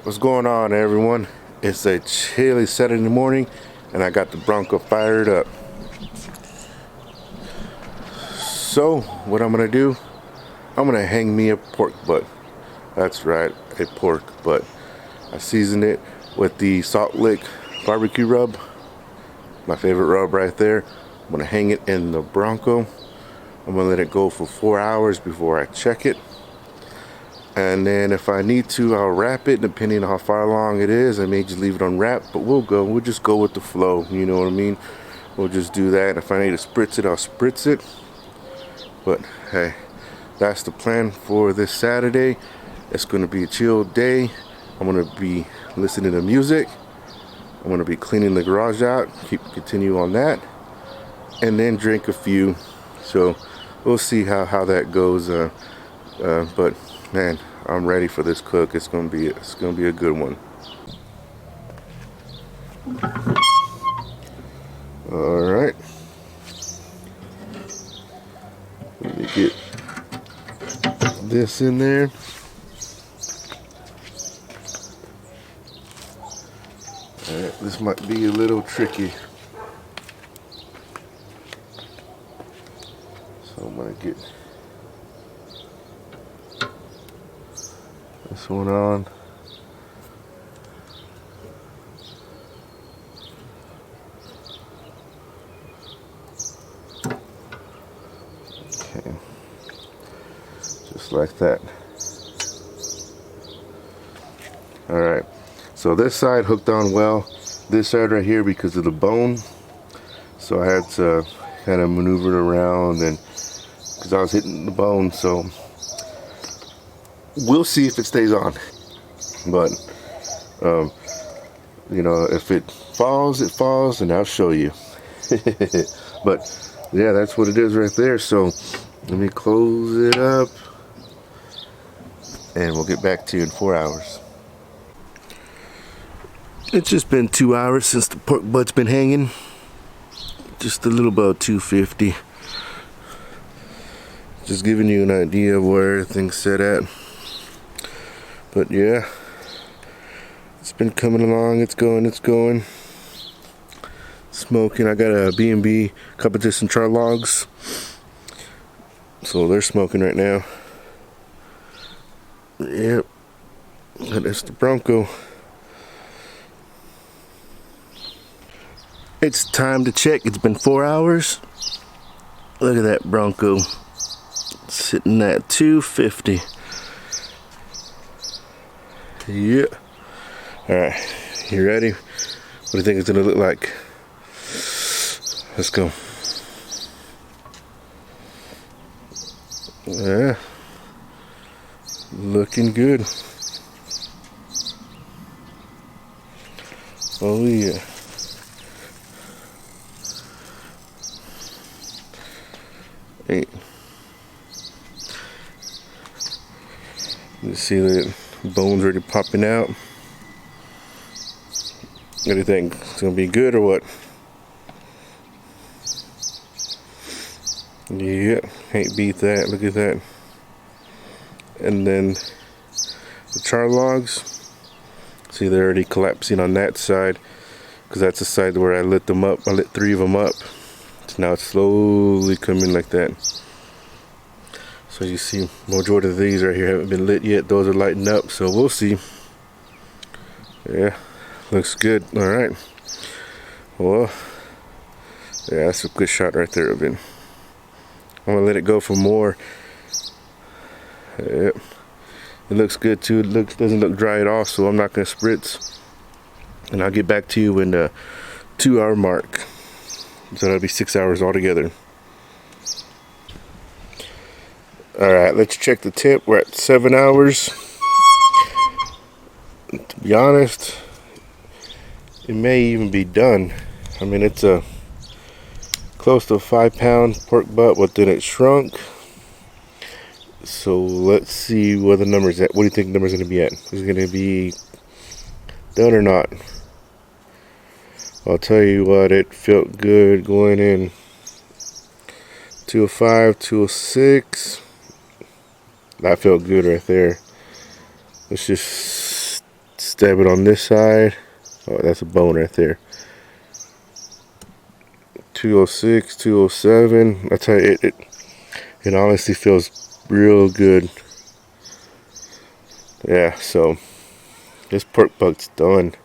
What's going on, everyone? It's a chilly Saturday morning and I got the Bronco fired up. So what I'm gonna do, I'm gonna hang me a pork butt. That's right, a pork butt. I seasoned it with the Salt Lick barbecue rub, my favorite rub right there. I'm gonna hang it in the Bronco. I'm gonna let it go for 4 hours before I check it. And then if I need to, I'll wrap it depending on how far along it is. I may just leave it unwrapped, but we'll just go with the flow, you know what I mean? We'll just do that. If I need to spritz it, I'll spritz it. But hey, that's the plan for this Saturday. It's gonna be a chill day. I'm gonna be listening to music. I'm gonna be cleaning the garage out, continue on that, and then drink a few. So we'll see how that goes. But man, I'm ready for this cook. It's gonna be a good one. All right, let me get this in there. All right, this might be a little tricky, so I'm gonna get this one on. Okay, just like that. All right, so this side hooked on well. This side right here, because of the bone, so I had to kind of maneuver it around, and because I was hitting the bone, so we'll see if it stays on. But you know, if it falls, it falls, and I'll show you. But yeah, that's what it is right there. So let me close it up and we'll get back to you in 4 hours. It's just been 2 hours since the pork butt's been hanging. Just a little about 250. Just giving you an idea of where everything's set at. But yeah, it's been coming along. It's going. Smoking. I got a B&B competition char logs, so they're smoking right now. Yep, that's the Bronco. It's time to check. It's been 4 hours. Look at that Bronco sitting at 250. Yeah. All right, you ready? What do you think it's gonna look like? Let's go. Yeah, looking good. Oh yeah. Hey, you see the bones already popping out. What do you think? It's gonna be good or what? Yeah, can't beat that. Look at that. And then the char logs, see, they're already collapsing on that side, because that's the side where I lit them up. I lit 3 of them up. So now it's slowly coming like that. So you see, majority of these right here haven't been lit yet. Those are lighting up, so we'll see. Yeah, looks good. All right. Well, yeah, that's a good shot right there of it. I'm gonna let it go for more. Yep. It looks good too. It doesn't look dry at all, so I'm not gonna spritz. And I'll get back to you in the 2 hour mark. So that'll be 6 hours altogether. All right, let's check the tip. We're at 7 hours. To be honest, it may even be done. I mean, it's a close to a 5-pound pork butt, but then it shrunk. So let's see where the number's at. What do you think the number's gonna be at? Is it gonna be done or not? I'll tell you what, it felt good going in. 205, 206. That felt good right there. Let's just stab it on this side. Oh, that's a bone right there. 206, 207. I tell you, it honestly feels real good. Yeah, so this pork butt's done.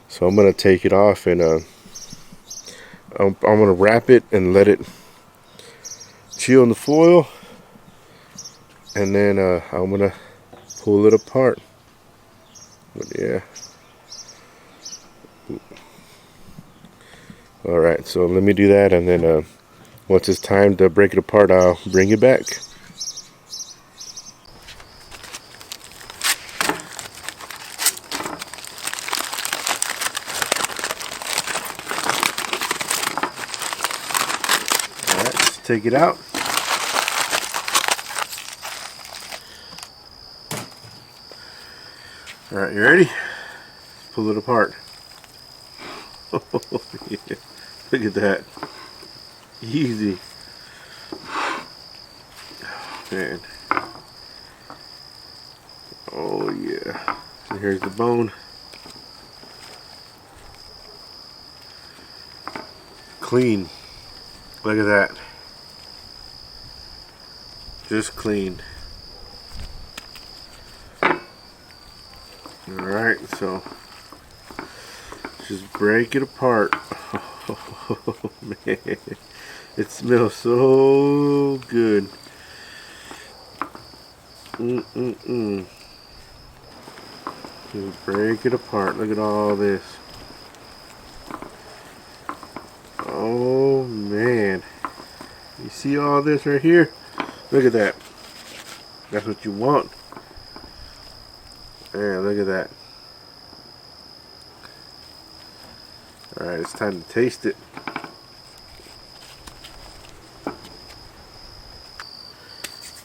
So I'm gonna take it off and I'm gonna wrap it and let it chill in the foil, and then I'm gonna pull it apart. But yeah. All right, so let me do that, and then once it's time to break it apart, I'll bring it back. All right, let's take it out. All right, you ready? Pull it apart. Oh, yeah. Look at that. Easy. Man. Oh yeah. So here's the bone. Clean. Look at that. Just clean. Alright, so just break it apart. Oh man. It smells so good. Just break it apart. Look at all this. Oh man. You see all this right here? Look at that. That's what you want. Yeah, look at that. Alright, it's time to taste it.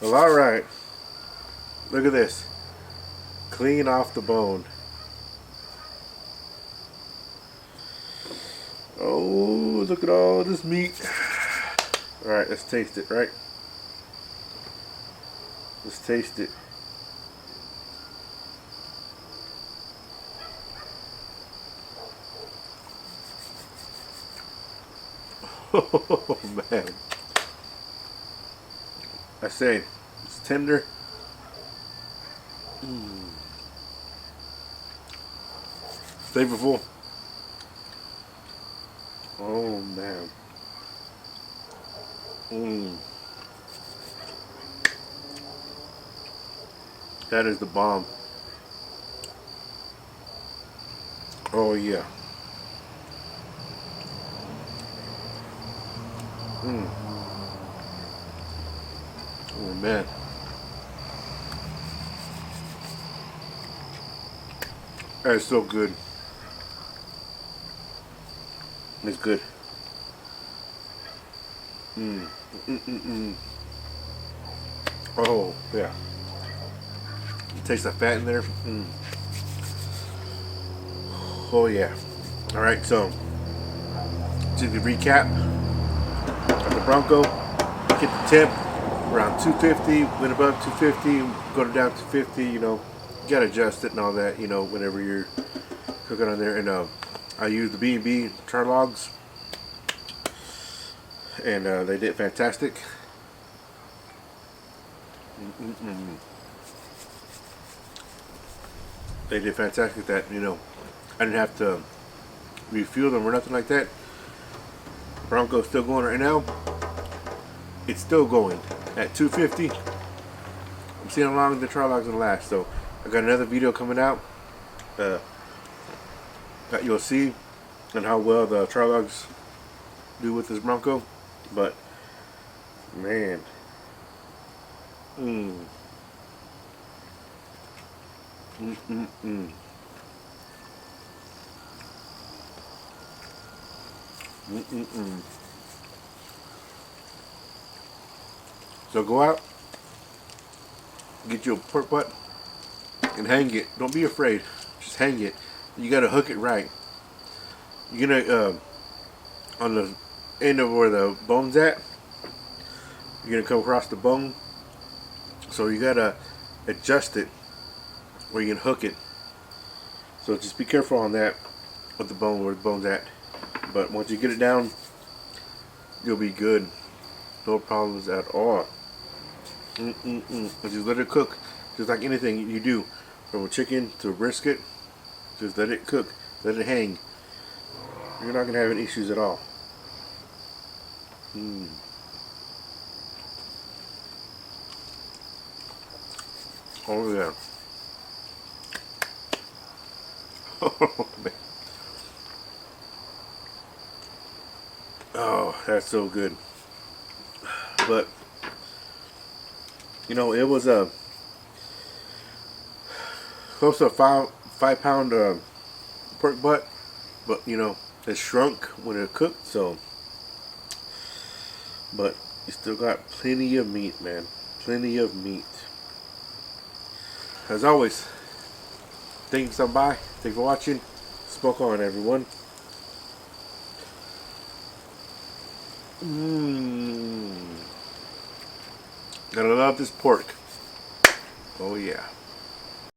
Well, alright. Look at this. Clean off the bone. Oh, look at all this meat. Alright, let's taste it, right? Let's taste it. Oh man. I say, it's tender. Flavorful. Oh man. That is the bomb. Oh yeah. Oh man. That is so good. It's good. Oh yeah. You taste the fat in there. Oh yeah. All right, so to recap, the Bronco hit the tip around 250, went above 250, go down to 50. You know, you gotta adjust it and all that. You know, whenever you're cooking on there. And I used the B&B char logs, and they did fantastic. They did fantastic. That, you know, I didn't have to refuel them or nothing like that. Bronco's still going right now. It's still going at 250. I'm seeing how long the char logs gonna last. So I got another video coming out that you'll see and how well the char logs do with this Bronco. But man, So go out, get you a pork butt, and hang it. Don't be afraid. Just hang it. You gotta hook it right. You're gonna on the end of where the bone's at. You're gonna come across the bone. So you gotta adjust it where you can hook it. So just be careful on that with the bone, where the bone's at. But once you get it down, you'll be good. No problems at all. Just let it cook, just like anything you do, from a chicken to a brisket. Just let it cook, let it hang. You're not gonna have any issues at all. Oh yeah. Oh man. Oh, that's so good. But you know, it was a close to a five pound pork butt, but you know, it shrunk when it cooked. So, but you still got plenty of meat, man. Plenty of meat. As always, thank you for stopping by. Thank you for watching. Smoke on, everyone. Gotta love this pork. Oh yeah.